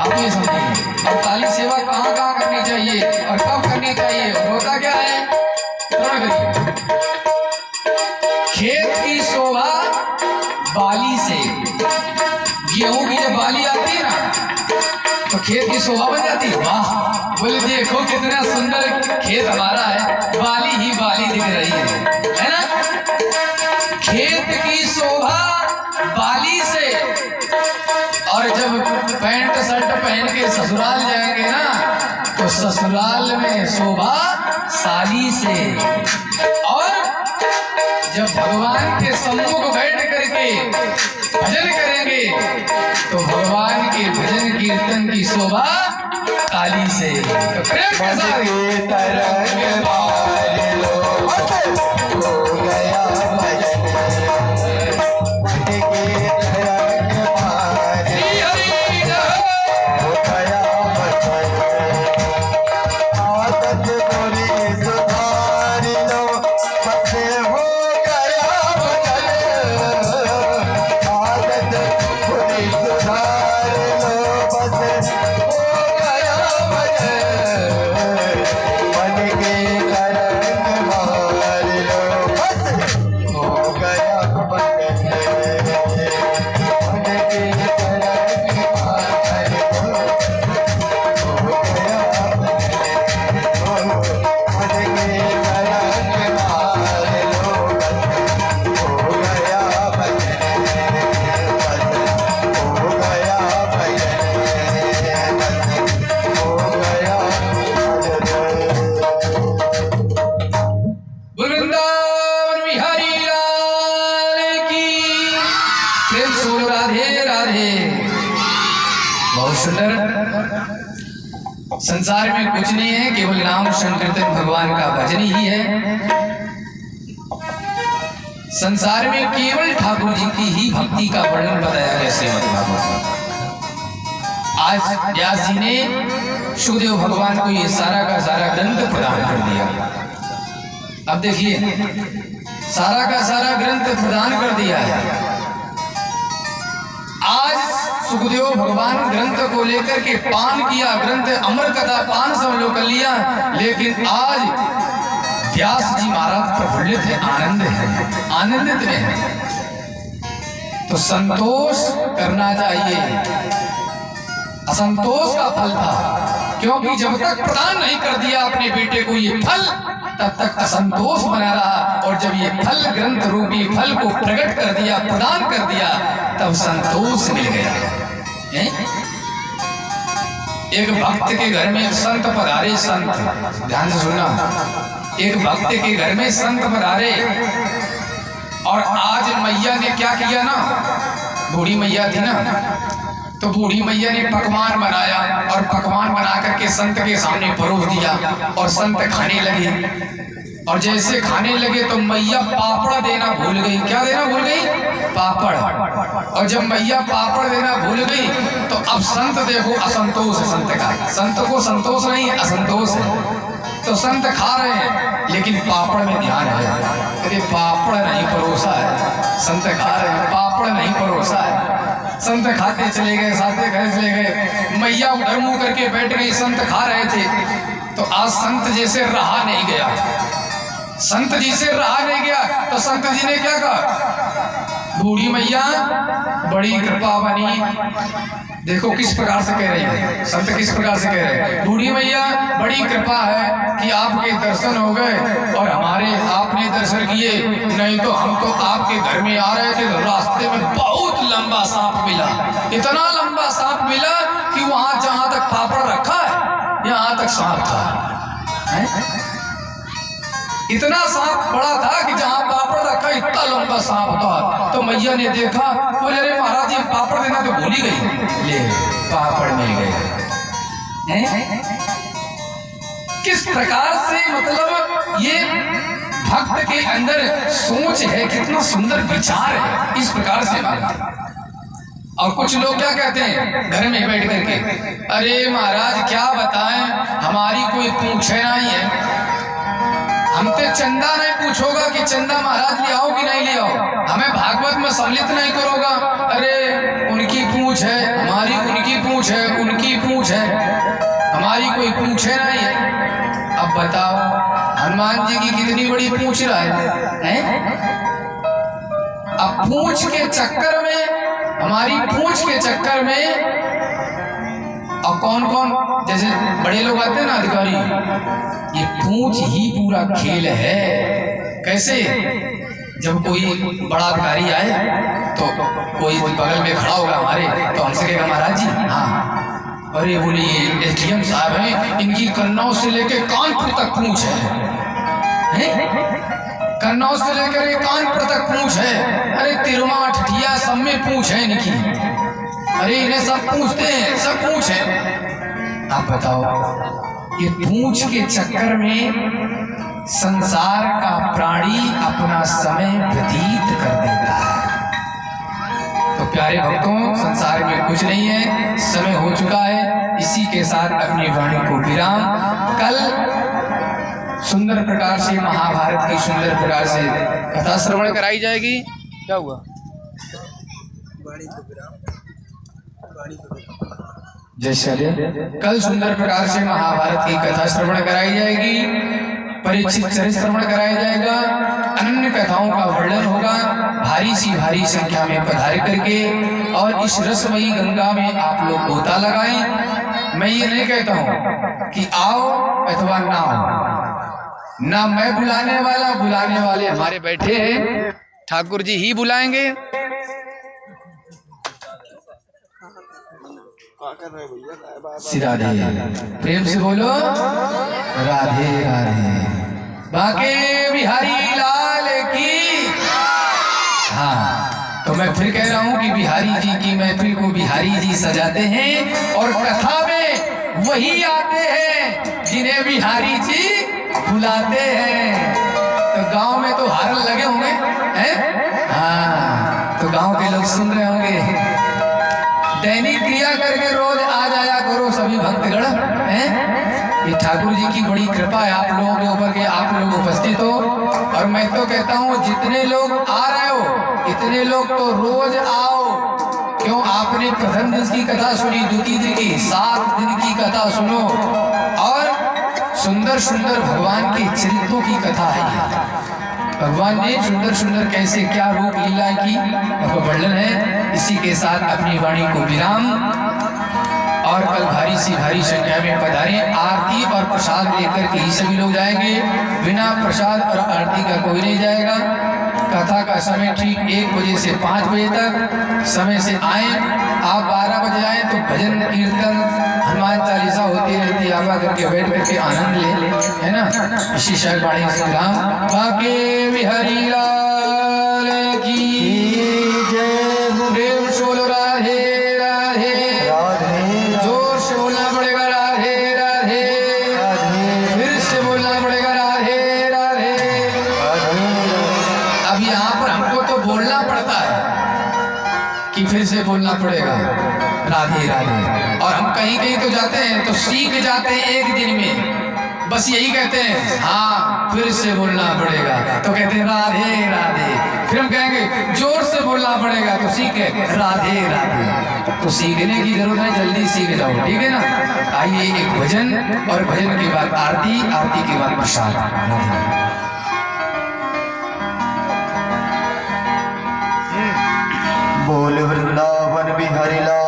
आप ये समझिए। अब काली सेवा कहाँ कहाँ करनी चाहिए और कब करनी चाहिए और होता क्या है? खेत की शोभा बाली से, गेहूं की जब बाली आती है ना तो खेत की शोभा बन जाती है। वाह, बोले देखो कितना सुंदर खेत हमारा है, बाली ही बाली दिख रही है ना। खेत की शोभा बाली से, और जब पैंट शर्ट पहन के ससुराल जाएंगे ना तो ससुराल में शोभा साली से। और जब भगवान के सम्मुख बैठ करके भजन करेंगे तो भगवान के भजन कीर्तन की शोभा ताली से। तो प्रेम के साथ संसार में कुछ नहीं है, केवल नाम संकीर्तन भगवान का भजन ही है। संसार में केवल ठाकुर जी की ही भक्ति का वर्णन बताया गया श्रीमद् भागवत में। आज व्यास जी ने सुखदेव भगवान को ये सारा का सारा ग्रंथ प्रदान कर दिया। अब देखिए, सारा का सारा ग्रंथ प्रदान कर दिया है। आज सुखदेव भगवान ग्रंथ को लेकर के पान किया, ग्रंथ अमर कथा पान सब लोग कर लिया, लेकिन आज व्यास जी महाराज प्रफुल्लित है, आनंद है, आनंदित में है। तो संतोष करना चाहिए। असंतोष का फल था, क्योंकि जब तक प्रदान नहीं कर दिया अपने बेटे को ये फल, तब तक असंतोष बना रहा। और जब ये फल ग्रंथ रूपी फल को प्रकट कर दिया, प्रदान कर दिया, तब संतोष मिल गया। एक भक्त के घर में एक संत पधारे। संत, ध्यान से सुनना, एक भक्त के घर में संत पधारे और आज मैया ने क्या किया ना, बूढ़ी मैया थी ना, तो बूढ़ी मैया ने पकवान बनाया और पकवान बना करके संत के सामने परोस दिया और संत खाने लगे। और जैसे खाने लगे तो मैया पापड़ देना भूल गई। क्या देना भूल गई? पापड़। और जब मैया पापड़ देना भूल गई तो अब संत देखो असंतोष है संत का। संत को संतोष नहीं, असंतोष है। तो संत खा रहे हैं लेकिन पापड़ में ध्यान है, अरे पापड़ नहीं परोसा है। संत खा रहे हैं, पापड़ नहीं परोसा है। संत खाते चले गए, साथे घर चले गए। मैया उधर मुंह करके बैठ गई, संत खा रहे थे। तो आज संत जैसे रहा नहीं गया, संत जी से रहा नहीं गया तो संत जी ने क्या कहा? बूढ़ी मैया बड़ी कृपा बनी। देखो किस प्रकार से कह रही है संत, किस प्रकार से कह रहे हैं। बूढ़ी मैया बड़ी कृपा है कि आपके दर्शन हो गए और हमारे आपने दर्शन किए, नहीं तो हम तो आपके घर में आ रहे थे, रास्ते में बहुत लंबा सांप मिला। इतना लंबा सांप मिला कि वहां जहां तक पापड़ रखा है यहाँ तक सांप था। इतना सांप बड़ा था कि जहां पापड़ रखा इतना लंबा सांप था। तो मैया ने देखा, बोले अरे महाराज जी पापड़ देना तो भूल ही गई, ले पापड़ मिल गए। किस प्रकार से मतलब ये भक्त के अंदर सोच है, कितना सुंदर विचार है, इस प्रकार से और कुछ लोग क्या कहते हैं घर में बैठ करके, अरे महाराज क्या बताएं, हमारी कोई पूछे नहीं है, हमसे चंदा नहीं पूछोगा कि चंदा महाराज ले आओ कि नहीं ले आओ, हमें भागवत में सम्मिलित नहीं करोगा, अरे उनकी पूंछ है, हमारी उनकी पूंछ है, उनकी पूंछ है, हमारी कोई पूंछ है नहीं है। अब बताओ हनुमान जी की कितनी बड़ी पूंछ रहा है? अब पूंछ के चक्कर में, हमारी पूंछ के चक्कर में, और कौन कौन जैसे बड़े लोग आते हैं ना अधिकारी, ये पूंछ ही पूरा खेल है। कैसे? जब कोई बड़ा अधिकारी आए तो कोई बगल में खड़ा होगा हमारे, तो हमसे कहेगा महाराज जी हाँ, अरे बोले ये एसडीएम साहब हैं, इनकी कन्नौज से लेके कानपुर तक पूंछ है, कन्नौज से लेकर कानपुर तक पूंछ है, अरे तिरुमा ठठिया सब में पूंछ है इनकी, अरे इन्हें सब पूछते हैं, सब पूछ है। आप बताओ ये पूंछ के चक्कर में संसार का प्राणी अपना समय व्यतीत कर देता है। तो प्यारे भक्तों, संसार में कुछ नहीं है, समय हो चुका है। इसी के साथ अपनी वाणी को विराम। कल सुंदर प्रकार से महाभारत की सुंदर प्रकार से कथा श्रवण कराई जाएगी। क्या हुआ? जय श्री कल सुंदर प्रकार से महाभारत की कथा श्रवण कराई जाएगी, परीक्षित चरित्र श्रवण कराया जाएगा, अन्य कथाओं का वर्णन होगा भारी सी भारी संख्या में पधार करके, और इस रसमयी गंगा में आप लोग गोता लगाएं। मैं ये नहीं कहता हूं कि आओ अथवा ना आओ, ना मैं बुलाने वाला, बुलाने वाले हमारे बैठे हैं, ठाकुर जी ही बुलाएंगे। राधे, प्रेम से बोलो राधे राधे, बाके बिहारी लाल की। हाँ, तो मैं फिर कह रहा हूँ कि बिहारी जी की महफिल को बिहारी जी सजाते हैं, और कथा में वही आते हैं जिन्हें बिहारी जी बुलाते हैं। तो गांव में तो हारन लगे होंगे हैं? हाँ, तो गांव के लोग सुन रहे होंगे। दैनिक क्रिया करके रोज आ जाया करो सभी भक्तगण हैं। ये ठाकुर जी की बड़ी कृपा है आप लोगों के ऊपर के आप लोग उपस्थित हो। और मैं तो कहता हूँ जितने लोग आ रहे हो इतने लोग तो रोज आओ। क्यों? आपने प्रथम दिन की कथा सुनी, द्वितीय दिन की, 7 दिन की कथा सुनो, और सुंदर सुंदर भगवान के चरित्रों की कथा है। भगवान ने सुंदर सुंदर कैसे क्या रूप लीला की वर्णन है। इसी के साथ अपनी वाणी को विराम, और कल भारी सी भारी संख्या में पधारे। आरती और प्रसाद लेकर के ही सभी लोग जाएंगे, बिना प्रसाद और आरती का कोई नहीं जाएगा। कथा का समय ठीक 1 बजे से 5 बजे तक समय से आए। आप 12 बजे आए तो भजन कीर्तन हनुमान चालीसा होती रहती है, आप करके बैठ करके आनंद ले, है ना। इसी शायद से राम बाके बिहारी लाल की जय। प्रेम सोलो राधे राधे राधे, जोर से बोलना पड़ेगा राधे राधे राधे, फिर से बोलना पड़ेगा राधे राधे राधे। अब यहाँ पर हमको तो बोलना पड़ता है कि फिर से बोलना पड़ेगा राधे राधे, और हम कहीं कहीं तो जाते हैं तो सीख जाते हैं 1 दिन में, बस यही कहते हैं हाँ फिर से बोलना पड़ेगा, तो कहते हैं राधे राधे। फिर हम कहेंगे जोर से बोलना पड़ेगा तो सीखे राधे राधे। तो सीखने की जरूरत है, जल्दी सीख जाओ, ठीक है ना। आइए एक भजन, और भजन के बाद आरती, आरती के बाद प्रसाद। बोल वृंदावन बिहारी लाल